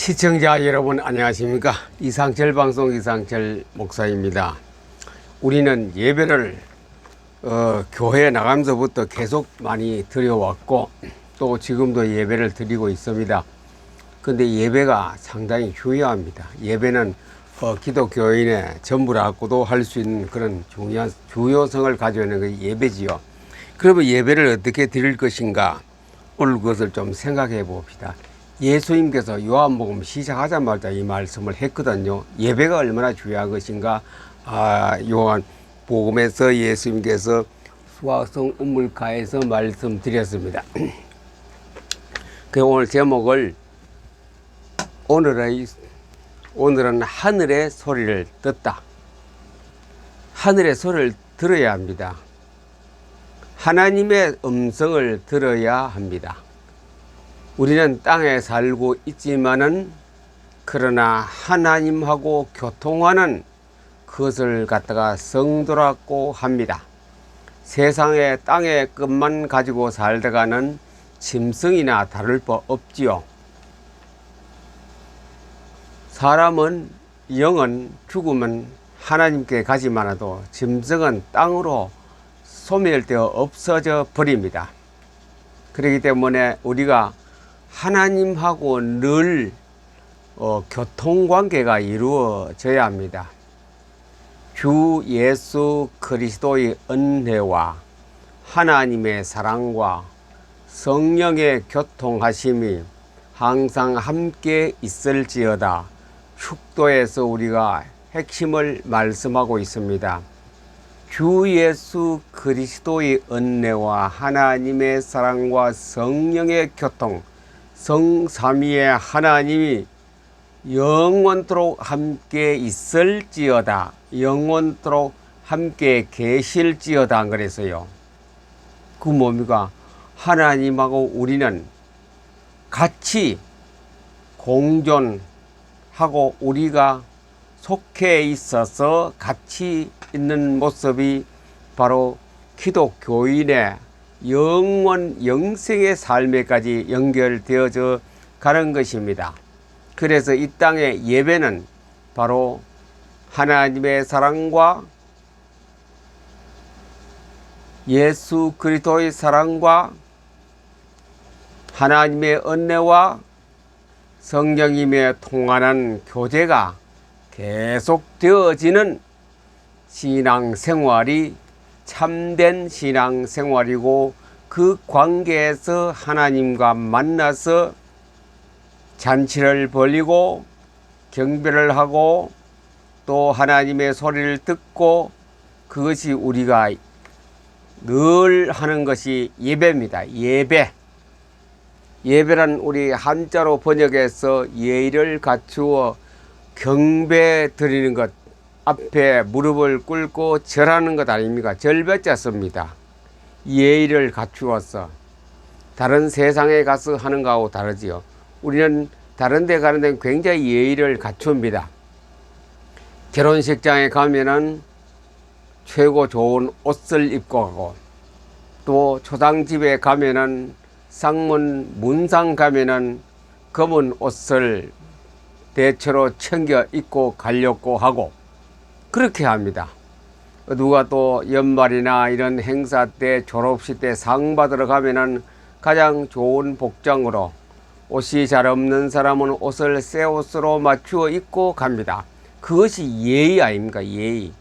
시청자 여러분 안녕하십니까. 이상철 방송 이상철 목사입니다. 우리는 예배를 교회에 나가면서부터 계속 많이 드려왔고 또 지금도 예배를 드리고 있습니다. 근데 예배가 상당히 중요합니다. 예배는 기독교인의 전부라고도 할 수 있는 그런 중요한 중요성을 가지고 있는 그 예배지요. 그러면 예배를 어떻게 드릴 것인가, 오늘 그것을 좀 생각해 봅시다. 예수님께서 요한복음 시작하자마자 이 말씀을 했거든요. 예배가 얼마나 중요한 것인가. 요한복음에서 예수님께서 수화성 우물가에서 말씀드렸습니다. 그 오늘 제목을 오늘은 하늘의 소리를 듣다. 하늘의 소리를 들어야 합니다. 하나님의 음성을 들어야 합니다. 우리는 땅에 살고 있지만은 그러나 하나님하고 교통하는 그것을 갖다가 성도라고 합니다. 세상의 땅의 것만 가지고 살다가는 짐승이나 다를 바 없지요. 사람은 영은 죽으면 하나님께 가지만 해도 짐승은 땅으로 소멸되어 없어져 버립니다. 그렇기 때문에 우리가 하나님하고 늘 교통관계가 이루어져야 합니다. 주 예수 그리스도의 은혜와 하나님의 사랑과 성령의 교통하심이 항상 함께 있을지어다. 축도에서 우리가 핵심을 말씀하고 있습니다. 주 예수 그리스도의 은혜와 하나님의 사랑과 성령의 교통, 성삼위의 하나님이 영원토록 함께 있을지어다. 영원토록 함께 계실지어다. 그래서요. 그 뭡니까? 하나님하고 우리는 같이 공존하고 우리가 속해 있어서 같이 있는 모습이 바로 기독교인의 영생의 삶에까지 연결되어져 가는 것입니다. 그래서 이 땅의 예배는 바로 하나님의 사랑과 예수 그리스도의 사랑과 하나님의 은혜와 성령님의 통하는 교제가 계속 되어지는 신앙생활이 참된 신앙생활이고, 그 관계에서 하나님과 만나서 잔치를 벌이고 경배를 하고 또 하나님의 소리를 듣고, 그것이 우리가 늘 하는 것이 예배입니다. 예배란 우리 한자로 번역해서 예의를 갖추어 경배 드리는 것, 앞에 무릎을 꿇고 절하는 것 아닙니까? 절배자 씁니다. 예의를 갖추어서. 다른 세상에 가서 하는 거하고 다르지요. 우리는 다른 데 가는 데는 굉장히 예의를 갖춥니다. 결혼식장에 가면은 최고 좋은 옷을 입고 가고, 또 초상집에 가면은 문상 가면은 검은 옷을 대체로 챙겨 입고 가려고 하고 그렇게 합니다. 누가 또 연말이나 이런 행사 때, 졸업식 때 상 받으러 가면은 가장 좋은 복장으로, 옷이 잘 없는 사람은 옷을 새 옷으로 맞추어 입고 갑니다. 그것이 예의 아닙니까? 예의.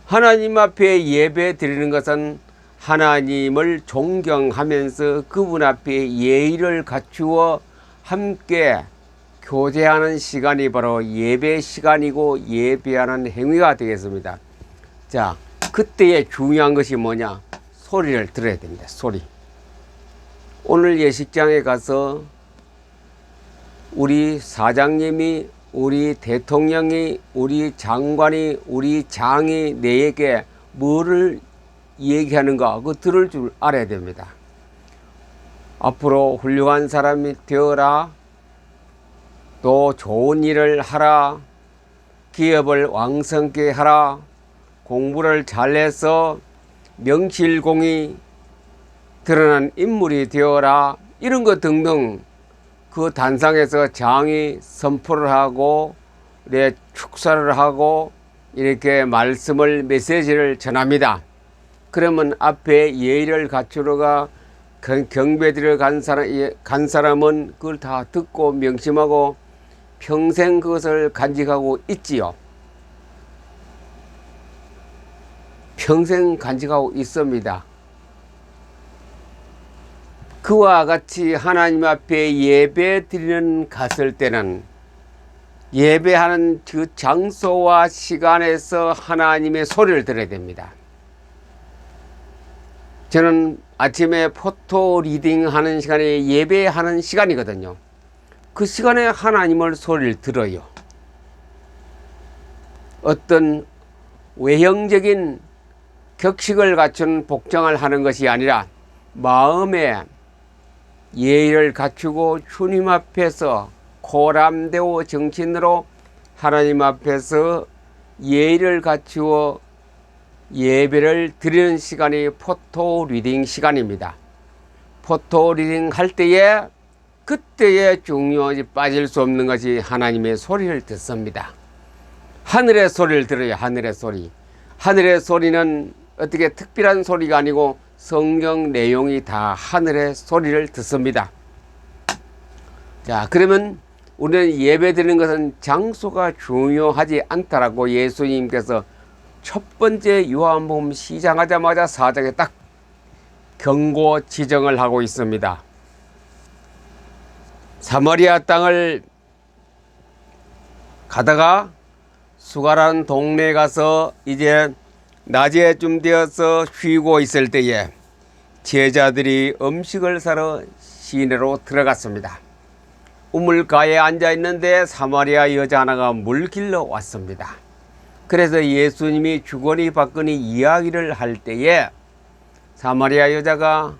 하나님 앞에 예배 드리는 것은 하나님을 존경하면서 그분 앞에 예의를 갖추어 함께 교제하는 시간이 바로 예배 시간이고 예배하는 행위가 되겠습니다. 자, 그때의 중요한 것이 뭐냐? 소리를 들어야 됩니다. 소리. 오늘 예식장에 가서 우리 사장님이, 우리 대통령이, 우리 장관이, 우리 장이 내게 뭐를 얘기하는가, 그거 들을 줄 알아야 됩니다. 앞으로 훌륭한 사람이 되어라, 또 좋은 일을 하라, 기업을 왕성케 하라, 공부를 잘해서 명실공히 드러난 인물이 되어라, 이런 것 등등 그 단상에서 장이 선포를 하고 축사를 하고 이렇게 말씀을 메시지를 전합니다. 그러면 앞에 예의를 갖추러가 경배드리러 간 사람은 그걸 다 듣고 명심하고 평생 그것을 간직하고 있지요. 평생 간직하고 있습니다. 그와 같이 하나님 앞에 예배 드리는 갔을 때는 예배하는 그 장소와 시간에서 하나님의 소리를 들어야 됩니다. 저는 아침에 포토 리딩 하는 시간에 예배하는 시간이거든요. 그 시간에 하나님을 소리를 들어요. 어떤 외형적인 격식을 갖춘 복장을 하는 것이 아니라 마음에 예의를 갖추고 주님 앞에서 고람되어 정신으로 하나님 앞에서 예의를 갖추어 예배를 드리는 시간이 포토 리딩 시간입니다. 포토 리딩 할 때에 그때에 중요하지 빠질 수 없는 것이 하나님의 소리를 듣습니다. 하늘의 소리를 들어요. 하늘의 소리. 하늘의 소리는 어떻게 특별한 소리가 아니고 성경 내용이 다 하늘의 소리를 듣습니다. 자, 그러면 우리는 예배 드리는 것은 장소가 중요하지 않다라고 예수님께서 첫 번째 요한복음 시작하자마자 4장에 딱 경고 지정을 하고 있습니다. 사마리아 땅을 가다가 수가라는 동네에 가서 이제 낮에쯤 되어서 쉬고 있을 때에 제자들이 음식을 사러 시내로 들어갔습니다. 우물가에 앉아 있는데 사마리아 여자 하나가 물 길러 왔습니다. 그래서 예수님이 주거니 받거니 이야기를 할 때에 사마리아 여자가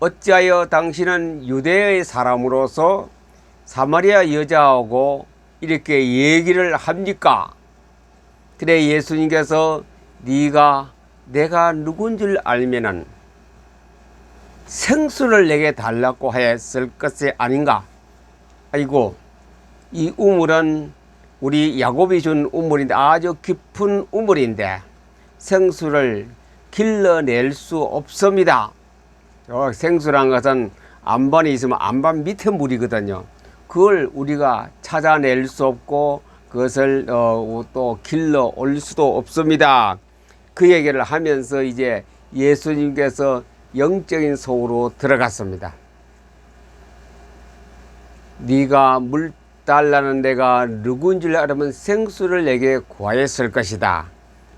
어찌하여 당신은 유대의 사람으로서 사마리아 여자하고 이렇게 얘기를 합니까? 그래 예수님께서 내가 누군 줄 알면은 생수를 내게 달라고 했을 것이 아닌가? 아이고, 이 우물은 우리 야곱이 준 우물인데 아주 깊은 우물인데 생수를 길러낼 수 없습니다. 생수란 것은 안반이 있으면 안반 밑에 물이거든요. 그걸 우리가 찾아낼 수 없고 그것을 또 길러 올 수도 없습니다. 그 얘기를 하면서 이제 예수님께서 영적인 속으로 들어갔습니다. 네가 물 달라는 내가 누군 줄 알면 생수를 내게 구하였을 것이다.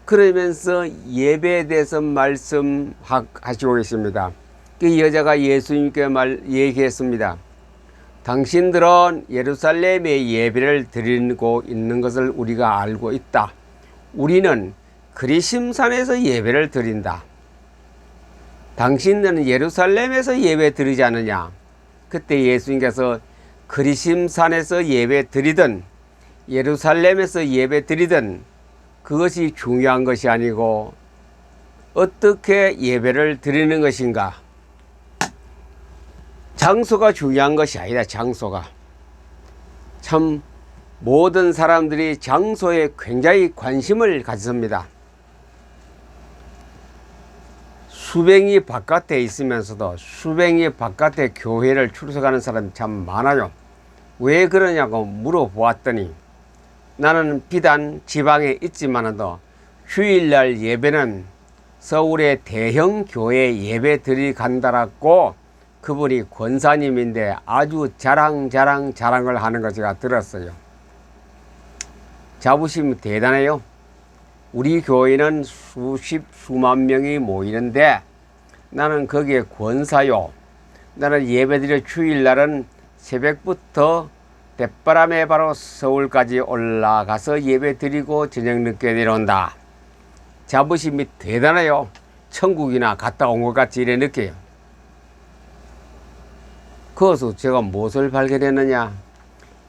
그러면서 예배에 대해서 말씀하시고 계십니다. 그 여자가 예수님께 얘기했습니다. 당신들은 예루살렘에 예배를 드리고 있는 것을 우리가 알고 있다. 우리는 그리심산에서 예배를 드린다. 당신들은 예루살렘에서 예배 드리지 않느냐? 그때 예수님께서 그리심산에서 예배 드리든 예루살렘에서 예배 드리든 그것이 중요한 것이 아니고 어떻게 예배를 드리는 것인가? 장소가 중요한 것이 아니다. 장소가 참 모든 사람들이 장소에 굉장히 관심을 가집니다. 수백리 바깥에 있으면서도 수백리 바깥에 교회를 출석하는 사람이 참 많아요. 왜 그러냐고 물어보았더니 나는 비단 지방에 있지만도 주일날 예배는 서울의 대형 교회 예배 드리 간다라고 그분이 권사님인데 아주 자랑을 하는 거 제가 들었어요. 자부심이 대단해요. 우리 교회는 수만 명이 모이는데 나는 거기에 권사요. 나는 예배드려 주일날은 새벽부터 대바람에 바로 서울까지 올라가서 예배드리고 저녁 늦게 내려온다. 자부심이 대단해요. 천국이나 갔다 온 것 같이 이래 느껴요. 그것을 제가 무엇을 발견했느냐?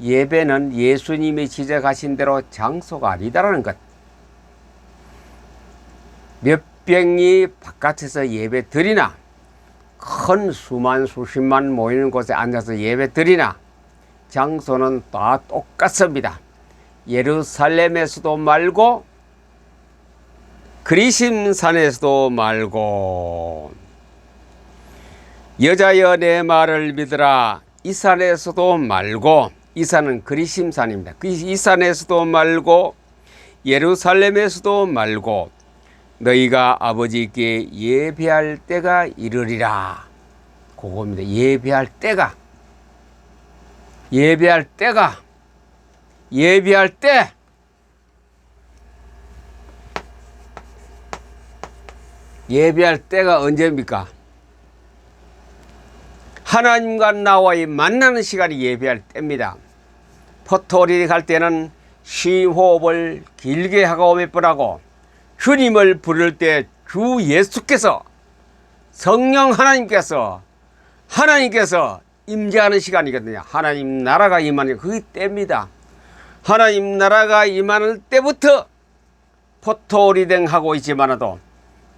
예배는 예수님이 지적하신 대로 장소가 아니다라는 것. 몇백리 바깥에서 예배 드리나 큰 수십만 모이는 곳에 앉아서 예배 드리나 장소는 다 똑같습니다. 예루살렘에서도 말고 그리심산에서도 말고 여자여 내 말을 믿으라 이 산에서도 말고, 이 산은 그리심산입니다. 이 산에서도 말고 예루살렘에서도 말고 너희가 아버지께 예배할 때가 이르리라. 그겁니다. 예배할 때가 예배할 때 예배할 때가 언제입니까? 하나님과 나와의 만나는 시간이 예배할 때입니다. 포토리에 갈 때는 심호흡을 길게 하고 몇 번 하고, 주님을 부를 때 주 예수께서, 성령 하나님께서 임재하는 시간이거든요. 하나님 나라가 임하는 그 때입니다. 하나님 나라가 임하는 때부터 포토리댕 하고 있지만도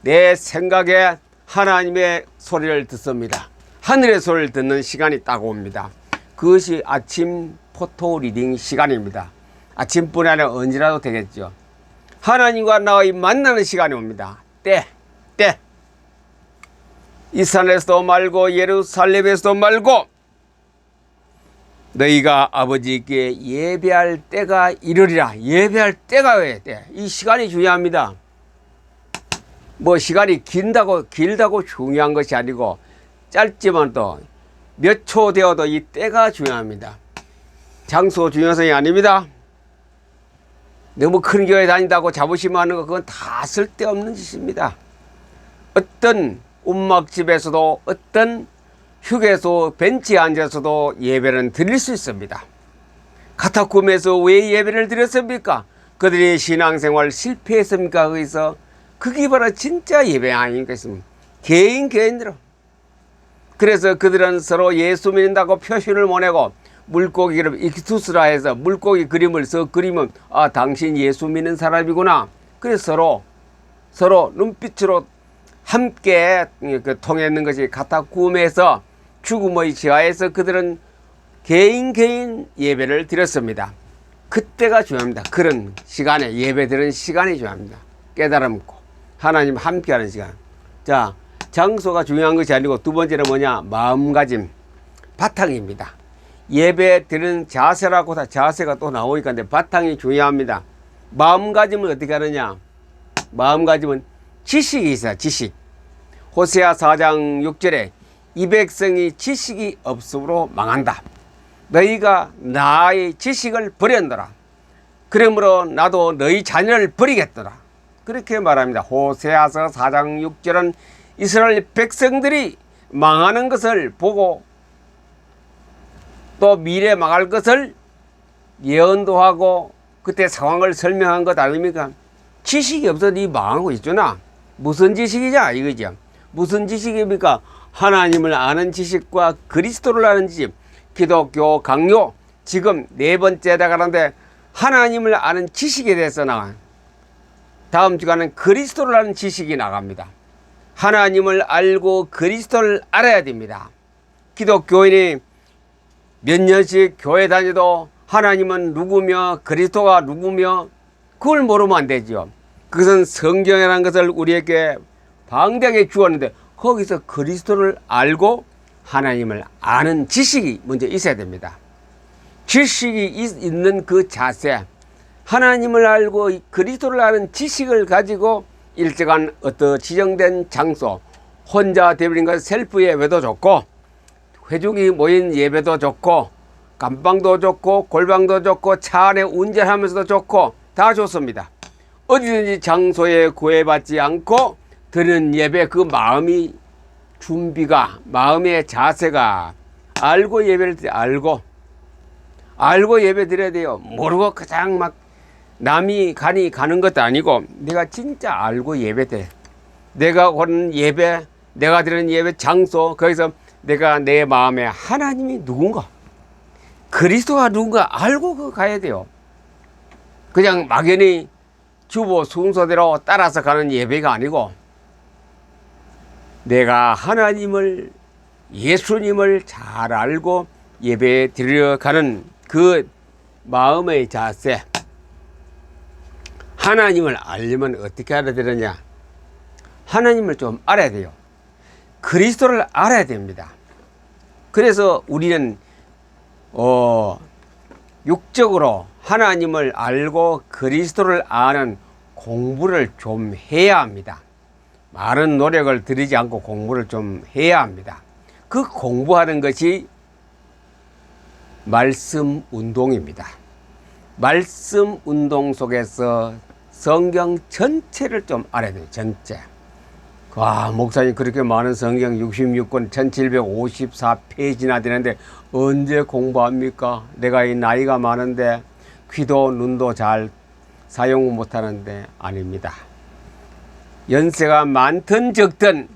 내 생각에 하나님의 소리를 듣습니다. 하늘의 소리를 듣는 시간이 딱 옵니다. 그것이 아침 포토리딩 시간입니다. 아침뿐 아니라 언제라도 되겠죠. 하나님과 나의 만나는 시간이 옵니다. 때. 이 산에서도 말고 예루살렘에서도 말고 너희가 아버지께 예배할 때가 이르리라. 예배할 때가 왜 때? 이 시간이 중요합니다. 뭐 시간이 길다고 중요한 것이 아니고, 짧지만 또 몇 초 되어도 이 때가 중요합니다. 장소 중요성이 아닙니다. 너무 큰 교회 다닌다고 자부심 하는 거, 그건 다 쓸데없는 짓입니다. 어떤 움막집에서도, 어떤 휴게소 벤치에 앉아서도 예배는 드릴 수 있습니다. 카타콤에서 왜 예배를 드렸습니까? 그들이 신앙생활 실패했습니까? 거기서 그게 바로 진짜 예배 아닌가 싶습니다. 개인으로. 그래서 그들은 서로 예수 믿는다고 표시를 보내고 물고기를 익투스라 해서 물고기 그림을 그리면 당신 예수 믿는 사람이구나. 그래서 서로 눈빛으로 함께 통했는 것이 카타콤에서, 죽음의 지하에서 그들은 개인 예배를 드렸습니다. 그때가 중요합니다. 그런 시간에 예배 드리는 시간이 중요합니다. 깨달음고 하나님 함께하는 시간. 자, 장소가 중요한 것이 아니고 두 번째는 뭐냐? 마음가짐, 바탕입니다. 예배 드리는 자세라고 자세가 또 나오니까 바탕이 중요합니다. 마음가짐은 어떻게 하느냐? 마음가짐은 지식이 있어요. 지식. 호세아 4장 6절에 이 백성이 지식이 없으므로 망한다. 너희가 나의 지식을 버렸노라. 그러므로 나도 너희 자녀를 버리겠더라. 그렇게 말합니다. 호세아서 4장 6절은 이스라엘 백성들이 망하는 것을 보고 또 미래 망할 것을 예언도 하고 그때 상황을 설명한 것 아닙니까? 지식이 없어도 이 망하고 있잖아. 무슨 지식이냐 이거죠. 무슨 지식입니까? 하나님을 아는 지식과 그리스도를 아는 지식. 기독교 강요 지금 네 번째다 가는데 하나님을 아는 지식에 대해서 나와요. 다음 주간은 그리스도를 아는 지식이 나갑니다. 하나님을 알고 그리스도를 알아야 됩니다. 기독교인이 몇 년씩 교회 다녀도 하나님은 누구며 그리스도가 누구며 그걸 모르면 안 되죠. 그것은 성경이라는 것을 우리에게 방대하게 주었는데 거기서 그리스도를 알고 하나님을 아는 지식이 먼저 있어야 됩니다. 지식이 있는 그 자세, 하나님을 알고 그리스도를 아는 지식을 가지고 일정한 어떤 지정된 장소, 혼자 되버린 것 셀프 예배도 좋고 회중이 모인 예배도 좋고 감방도 좋고 골방도 좋고 차 안에 운전하면서도 좋고 다 좋습니다. 어디든지 장소에 구애받지 않고 드리는 예배, 그 마음이 준비가, 마음의 자세가 알고 예배를 알고 예배 드려야 돼요. 모르고 그냥 막 남이 가는 것도 아니고 내가 진짜 알고 예배 돼. 내가 오는 예배, 내가 드리는 예배 장소, 거기서 내가 내 마음에 하나님이 누군가, 그리스도가 누군가 알고 가야 돼요. 그냥 막연히 주보 순서대로 따라서 가는 예배가 아니고 내가 하나님을, 예수님을 잘 알고 예배 드리러 가는 그 마음의 자세, 하나님을 알려면 어떻게 알아야 되느냐? 하나님을 좀 알아야 돼요. 그리스도를 알아야 됩니다. 그래서 우리는 육적으로 하나님을 알고 그리스도를 아는 공부를 좀 해야 합니다. 많은 노력을 들이지 않고 공부를 좀 해야 합니다. 그 공부하는 것이 말씀 운동입니다. 말씀 운동 속에서 성경 전체를 좀 알아야 돼요. 전체. 목사님 그렇게 많은 성경 66권 1754페이지나 되는데 언제 공부합니까? 내가 이 나이가 많은데 귀도 눈도 잘 사용 못하는데. 아닙니다. 연세가 많든 적든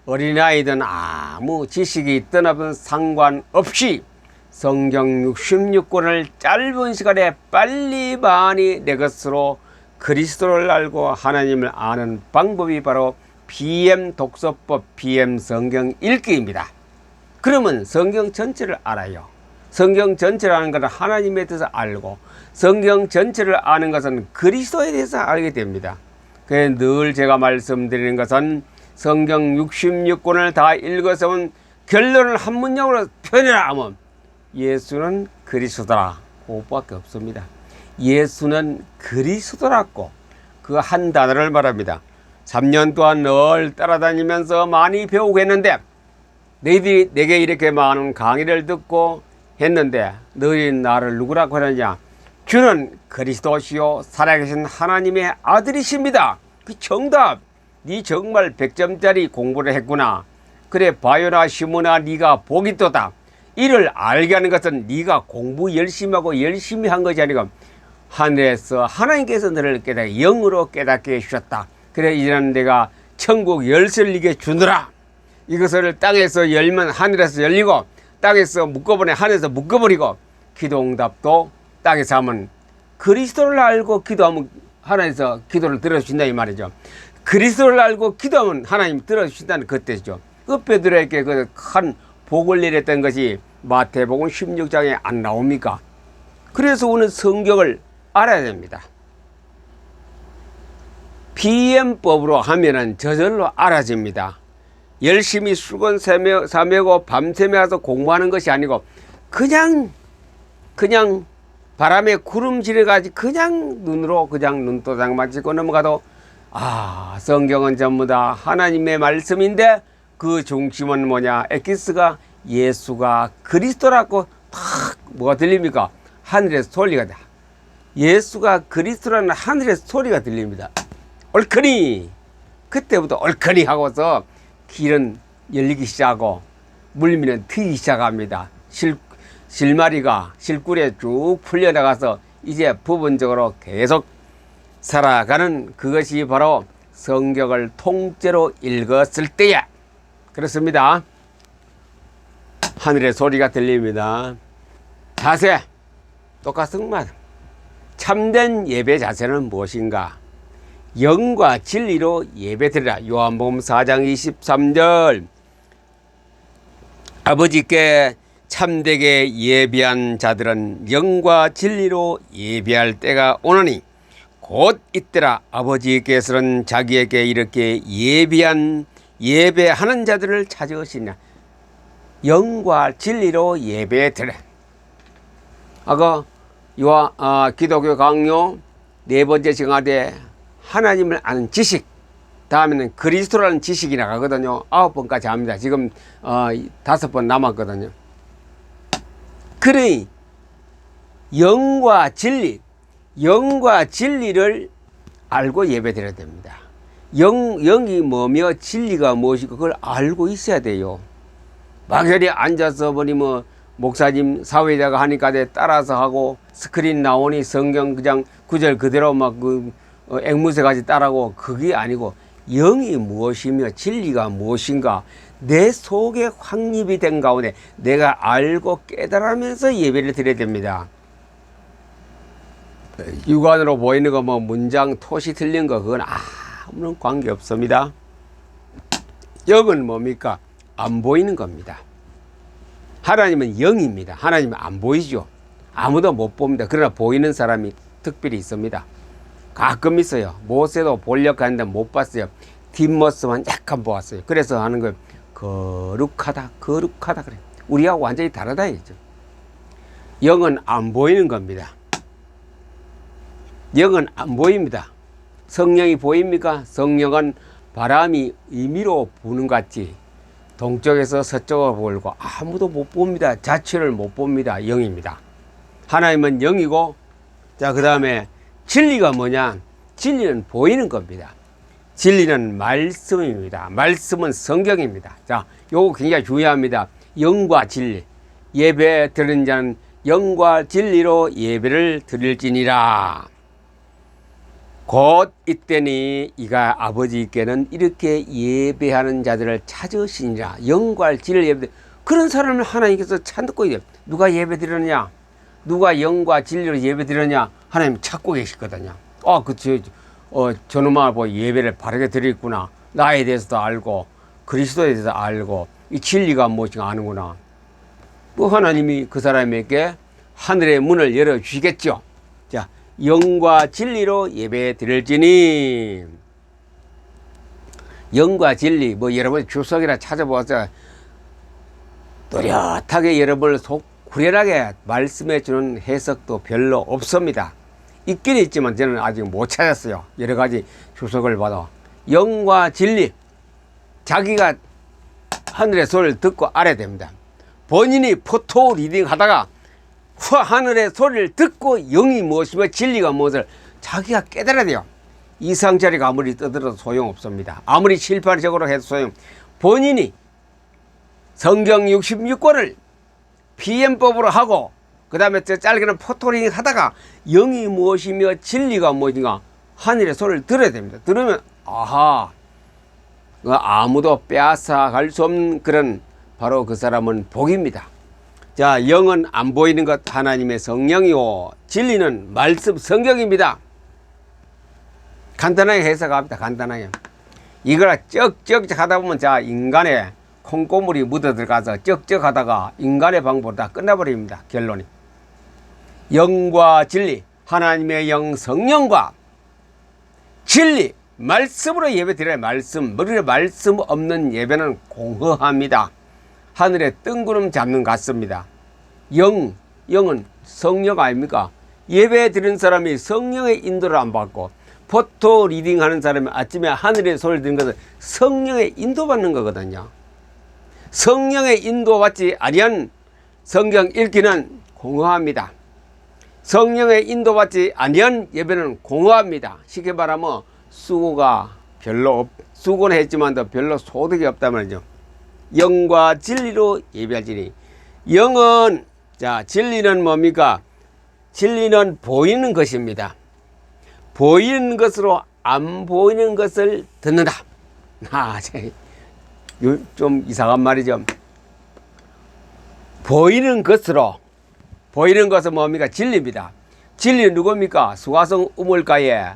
어린아이든 아무 지식이 있든 없든 상관없이 성경 66권을 짧은 시간에 빨리 많이 내 것으로 그리스도를 알고 하나님을 아는 방법이 바로 BM 독서법, BM 성경 읽기입니다. 그러면 성경 전체를 알아요. 성경 전체를 아는 것은 하나님에 대해서 알고, 성경 전체를 아는 것은 그리스도에 대해서 알게 됩니다. 그래서 늘 제가 말씀드리는 것은 성경 66권을 다 읽어서 결론을 한 문장으로 표현해라 하면 예수는 그리스도라. 그것밖에 없습니다. 예수는 그리스도라고 그 한 단어를 말합니다. 3년 동안 늘 따라다니면서 많이 배우고 했는데, 너희들이 내게 이렇게 많은 강의를 듣고 했는데 너희 나를 누구라고 하느냐? 주는 그리스도시요 살아계신 하나님의 아들이십니다. 그 정답. 네 정말 100점짜리 공부를 했구나. 그래 바요나 시모나 네가 복이 또다. 이를 알게 하는 것은 네가 공부 열심히 하고 열심히 한 것이 아니고 하늘에서 하나님께서 너를 영으로 깨닫게 해주셨다. 그래 이제는 내가 천국 열쇠를 네게 주느라. 이것을 땅에서 열면 하늘에서 열리고, 땅에서 묶어버리면 하늘에서 묶어버리고, 기도응답도 땅에서 하면 그리스도를 알고 기도하면 하나님께서 기도를 들어주신다 이 말이죠. 그리스도를 알고 기도하면 하나님 들어주신다는 그 뜻이죠. 그 베드로에게 그 큰 복을 내렸던 것이 마태복음 16장에 안 나옵니까? 그래서 우리는 성경을 알아야 됩니다. BM법으로 하면은 저절로 알아집니다. 열심히 수건 사매고 밤새며 와서 공부하는 것이 아니고 그냥 바람에 구름지려가지고 그냥 눈으로 그냥 눈도장만 찍고 넘어가도 성경은 전부 다 하나님의 말씀인데 그 중심은 뭐냐? 엑기스가 예수가 그리스도라고 탁 뭐가 들립니까? 하늘에서 소리가 나. 예수가 그리스도라는 하늘에서 소리가 들립니다. 얼큰이. 그때부터 얼큰이 하고서 길은 열리기 시작하고 물미는 트이기 시작합니다. 실마리가 실꿀에 쭉 풀려나가서 이제 부분적으로 계속 살아가는 그것이 바로 성경을 통째로 읽었을 때야. 그렇습니다. 하늘의 소리가 들립니다. 자세 똑같습니다. 참된 예배 자세는 무엇인가? 영과 진리로 예배드리라. 요한복음 4장 23절. 아버지께 참되게 예배한 자들은 영과 진리로 예배할 때가 오노니 곧 이때라. 아버지께서는 자기에게 이렇게 예배하는 자들을 찾으시냐. 영과 진리로 예배드려. 기독교 강요 4번째 시간에 하나님을 아는 지식, 다음에는 그리스도라는 지식이 나가거든요. 9번까지 합니다. 지금 5번 남았거든요. 그러니 영과 진리를 알고 예배드려야 됩니다. 영이 뭐며 진리가 무엇이고 그걸 알고 있어야 돼요. 막연히 앉아서 보니 목사님 사회자가 하니까 따라서 하고 스크린 나오니 성경 그냥 구절 그대로 앵무새같이 따라하고, 그게 아니고 영이 무엇이며 진리가 무엇인가 내 속에 확립이 된 가운데 내가 알고 깨달으면서 예배를 드려야 됩니다. 육안으로 보이는 거 문장 토시 틀린 거 그건 아무런 관계 없습니다. 영은 뭡니까? 안 보이는 겁니다. 하나님은 영입니다. 하나님은 안 보이죠. 아무도 못 봅니다. 그러나 보이는 사람이 특별히 있습니다. 가끔 있어요. 모세도 보려고 하는데 못 봤어요. 뒷모습만 약간 보았어요. 그래서 하는 거예요. 거룩하다, 거룩하다 그래. 우리하고 완전히 다르다 했죠. 영은 안 보이는 겁니다. 영은 안 보입니다. 성령이 보입니까? 성령은 바람이 임의로 부는 것 같이 동쪽에서 서쪽으로 불고 아무도 못 봅니다. 자체를 못 봅니다. 영입니다. 하나님은 영이고, 자, 그 다음에 진리가 뭐냐? 진리는 보이는 겁니다. 진리는 말씀입니다. 말씀은 성경입니다. 자, 요거 굉장히 중요합니다. 영과 진리. 예배 드리는 자는 영과 진리로 예배를 드릴지니라. 곧 이때니 이가 아버지께는 이렇게 예배하는 자들을 찾으시니라. 영과 진리를 예배. 그런 사람을 하나님께서 찾고 있어요. 누가 예배 드리느냐? 누가 영과 진리로 예배 드리느냐? 하나님 찾고 계시거든요. 그치. 저놈아 뭐 예배를 바르게 드리겠구나. 나에 대해서도 알고 그리스도에 대해서 알고 이 진리가 무엇인가 아는구나. 뭐 하나님이 그 사람에게 하늘의 문을 열어주시겠죠. 자, 영과 진리로 예배 드릴지니. 영과 진리, 뭐 여러분 주석이나 찾아보아서 또렷하게 여러분을 속 후련하게 말씀해 주는 해석도 별로 없습니다. 있긴 있지만 저는 아직 못 찾았어요. 여러 가지 주석을 봐도. 영과 진리, 자기가 하늘의 소리를 듣고 알아야 됩니다. 본인이 포토 리딩 하다가 하늘의 소리를 듣고 영이 무엇이며 진리가 무엇을 자기가 깨달아야 돼요. 이상자리가 아무리 떠들어도 소용없습니다. 아무리 실파적으로 해도 소용. 본인이 성경 66권을 PM법으로 하고 그 다음에 저 짧게는 포토링 하다가 영이 무엇이며 진리가 무엇인가 하늘의 소리를 들어야 됩니다. 들으면 아하, 아무도 빼앗아갈 수 없는 그런 바로 그 사람은 복입니다. 자, 영은 안 보이는 것 하나님의 성령이요 진리는 말씀 성경입니다. 간단하게 해석합니다. 간단하게. 이걸 쩍쩍 하다 보면 자, 인간의 콩고물이 묻어 들어가서 쩍쩍 하다가 인간의 방법으로 다 끝나버립니다. 결론이. 영과 진리, 하나님의 영 성령과 진리, 말씀으로 예배 드려야 말씀. 머리에 말씀 없는 예배는 공허합니다. 하늘에 뜬구름 잡는 것 같습니다. 영은 성령 아닙니까? 예배 드리는 사람이 성령의 인도를 안 받고 포토 리딩 하는 사람이 아침에 하늘의 소리를 듣는 것은 성령의 인도받는 거거든요. 성령의 인도받지 아니한 성경 읽기는 공허합니다. 성령의 인도받지 아니한 예배는 공허합니다. 쉽게 말하면 수고가 별로 수고는 했지만도 별로 소득이 없단 말이죠. 영과 진리로 예배할지니. 영은 자, 진리는 뭡니까? 진리는 보이는 것입니다. 보이는 것으로 안 보이는 것을 듣는다. 좀 이상한 말이죠. 보이는 것으로, 보이는 것은 뭡니까? 진리입니다. 진리는 누굽니까? 수가성 우물가에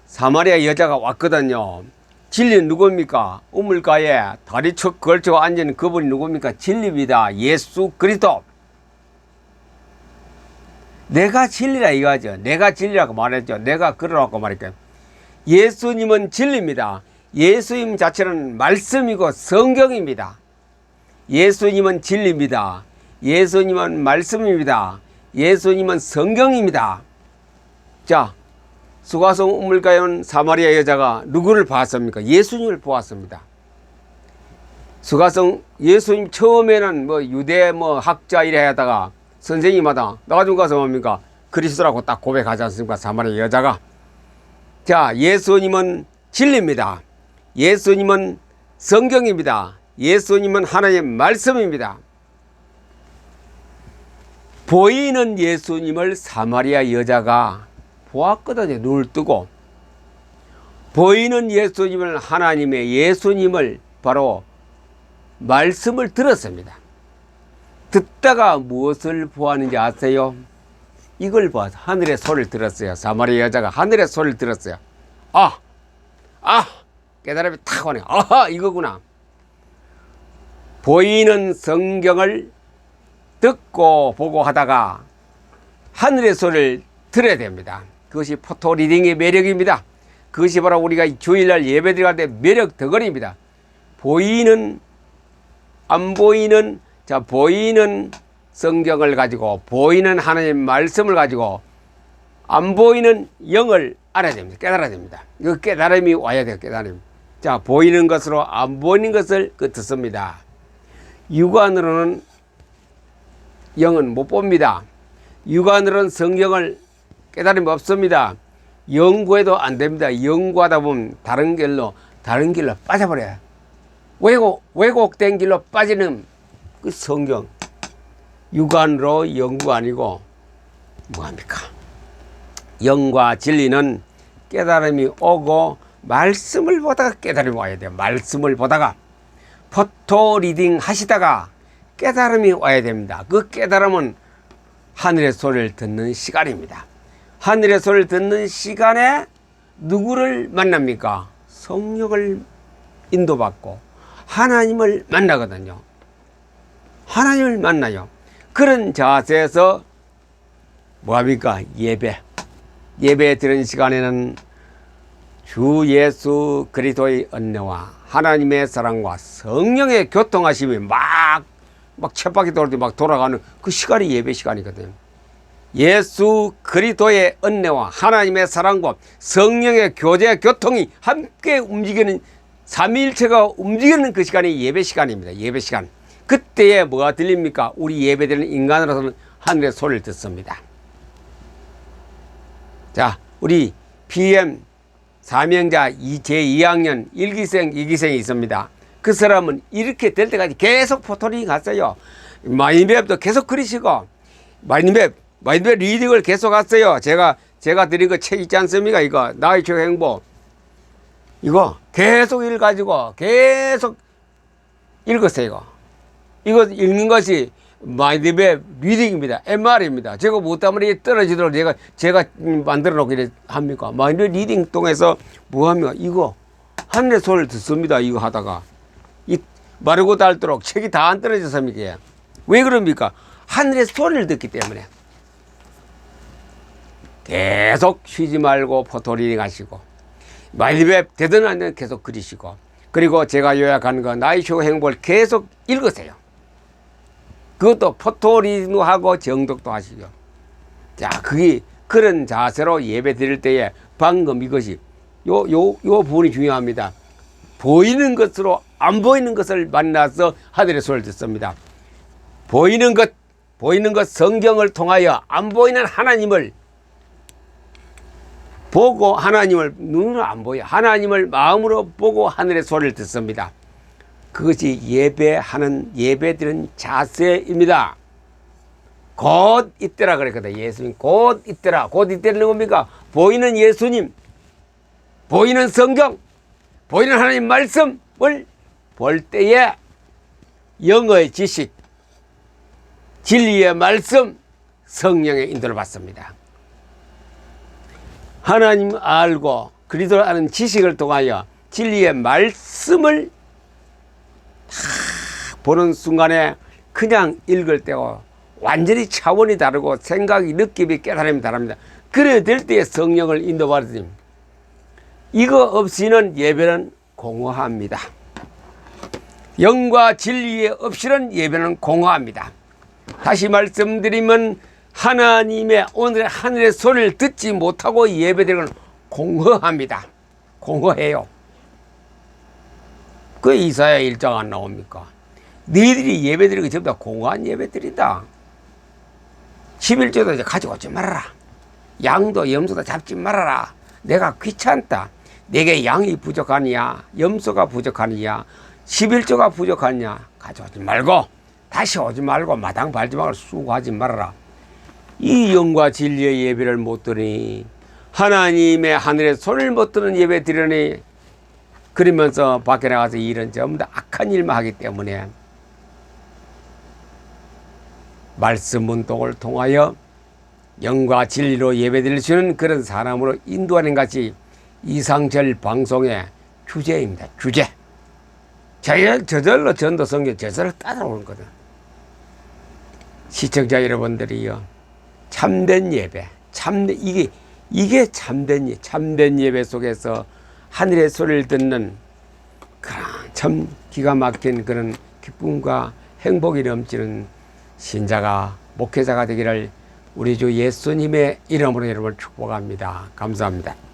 사마리아 여자가 왔거든요. 진리는 누굽니까? 우물가에 다리 척 걸쳐 앉은 그분이 누굽니까? 진리입니다. 예수 그리스도. 내가 진리라 이거죠. 내가 진리라고 말했죠. 내가 그러라고 말했죠. 예수님은 진리입니다. 예수님 자체는 말씀이고 성경입니다. 예수님은 진리입니다. 예수님은 말씀입니다. 예수님은 성경입니다. 자, 수가성 우물가에 온 사마리아 여자가 누구를 봤습니까? 예수님을 보았습니다. 수가성 예수님 처음에는 뭐 유대 학자 이래 하다가 선생님마다 나가지고 가서 뭡니까? 그리스도라고 딱 고백하지 않습니까? 사마리아 여자가. 자, 예수님은 진리입니다. 예수님은 성경입니다. 예수님은 하나님의 말씀입니다. 보이는 예수님을 사마리아 여자가 보았거든요. 눈을 뜨고. 보이는 예수님을, 하나님의 예수님을 바로 말씀을 들었습니다. 듣다가 무엇을 보았는지 아세요? 이걸 보아서 하늘의 소리를 들었어요. 사마리아 여자가 하늘의 소리를 들었어요. 깨달음이 탁 오네. 아하, 이거구나. 보이는 성경을 듣고 보고 하다가 하늘의 소리를 들어야 됩니다. 그것이 포토 리딩의 매력입니다. 그것이 바로 우리가 주일날 예배 드릴 때 매력 덩어리입니다. 보이는 안 보이는 보이는 성경을 가지고 보이는 하나님의 말씀을 가지고 안 보이는 영을 알아야 됩니다. 깨달아야 됩니다. 그 깨달음이 와야 돼요. 깨달음. 자, 보이는 것으로 안 보이는 것을 듣습니다. 육안으로는 영은 못 봅니다. 육안으로는 성경을 깨달음이 없습니다. 연구해도 안 됩니다. 연구하다 보면 다른 길로 빠져버려요. 왜곡된 길로 빠지는 그 성경. 육안으로 연구 아니고 뭐합니까? 영과 진리는 깨달음이 오고 말씀을 보다가 깨달음이 와야 돼요. 말씀을 보다가 포토 리딩 하시다가 깨달음이 와야 됩니다. 그 깨달음은 하늘의 소리를 듣는 시간입니다. 하늘의 소리를 듣는 시간에 누구를 만납니까? 성령을 인도받고 하나님을 만나거든요. 하나님을 만나요. 그런 자세에서 뭐합니까? 예배 드리는 시간에는 주 예수 그리스도의 은혜와 하나님의 사랑과 성령의 교통하심이 막 쳇바퀴 돌듯이 막 돌아가는 그 시간이 예배 시간이거든요. 예수 그리스도의 은혜와 하나님의 사랑과 성령의 교제 교통이 함께 움직이는 삼위일체가 움직이는 그 시간이 예배 시간입니다. 예배 시간. 그때에 뭐가 들립니까? 우리 예배드리는 인간으로서는 하늘의 소리를 듣습니다. 자, 우리 PM 사명자 제2학년 1기생, 2기생이 있습니다. 그 사람은 이렇게 될 때까지 계속 포토링 갔어요. 마인드맵도 계속 그리시고, 마인드맵 리딩을 계속 했어요. 제가 드린 그 책 있지 않습니까? 이거, 나의 최고 행복. 이거 계속 읽어가지고, 계속 읽었어요, 이거 읽는 것이 마인드맵 리딩입니다. MR입니다. 제가 못하면 떨어지도록 제가 만들어 놓기를 합니까? 마인드 리딩 통해서 뭐 합니까? 이거 하늘의 소리를 듣습니다. 이거 하다가 마르고 닳도록 책이 다 안 떨어졌습니까? 왜 그럽니까? 하늘의 소리를 듣기 때문에. 계속 쉬지 말고 포토 리딩 하시고 마인드맵 되든 안 되든 계속 그리시고, 그리고 제가 요약한 거 나의 최고 행복을 계속 읽으세요. 그것도 포토 리딩도 하고 정독도 하시죠. 자, 그게 그런 자세로 예배 드릴 때에 방금 이것이 요 부분이 중요합니다. 보이는 것으로 안 보이는 것을 만나서 하늘의 소리를 듣습니다. 보이는 것 성경을 통하여 안 보이는 하나님을 보고, 하나님을 눈으로 안 보여 하나님을 마음으로 보고 하늘의 소리를 듣습니다. 그것이 예배드리는 자세입니다. 곧 있더라 그랬거든. 예수님 곧 있더라. 곧 있더라는 겁니까? 보이는 예수님, 보이는 성경, 보이는 하나님 말씀을 볼 때에 영어의 지식, 진리의 말씀, 성령의 인도를 받습니다. 하나님 알고 그리스도를 아는 지식을 통하여 진리의 말씀을 보는 순간에 그냥 읽을 때와 완전히 차원이 다르고 생각이, 느낌이, 깨달음이 다릅니다. 그래야 될 때에 성령을 인도받으니 이거 없이는 예배는 공허합니다. 영과 진리에 없이는 예배는 공허합니다. 다시 말씀드리면 하나님의 오늘의 하늘의 소리를 듣지 못하고 예배드리는 건 공허합니다. 공허해요. 그 이사야 1장 안 나옵니까? 너희들이 예배드리는 게 전부 다 공허한 예배들이다. 11조도 이제 가져오지 말아라. 양도 염소도 잡지 말아라. 내가 귀찮다. 내게 양이 부족하냐, 염소가 부족하냐, 11조가 부족하냐, 가져오지 말고, 다시 오지 말고, 마당 밟지 말고 수고하지 말아라. 이 영과 진리의 예배를 못 드리니, 하나님의 하늘의 소리를 못 듣는 예배 드리니, 그러면서 밖에 나가서 일은 전부 다 악한 일만 하기 때문에 말씀 운동을 통하여 영과 진리로 예배드릴 수 있는 그런 사람으로 인도하는 것이 이상철 방송의 주제입니다. 주제. 저절로 전도 성경 저절로 따라오는 거든. 시청자 여러분들이요, 참된 예배, 이게 참된 예배 속에서 하늘의 소리를 듣는 그런 참 기가 막힌 그런 기쁨과 행복이 넘치는 신자가, 목회자가 되기를 우리 주 예수님의 이름으로 여러분을 축복합니다. 감사합니다.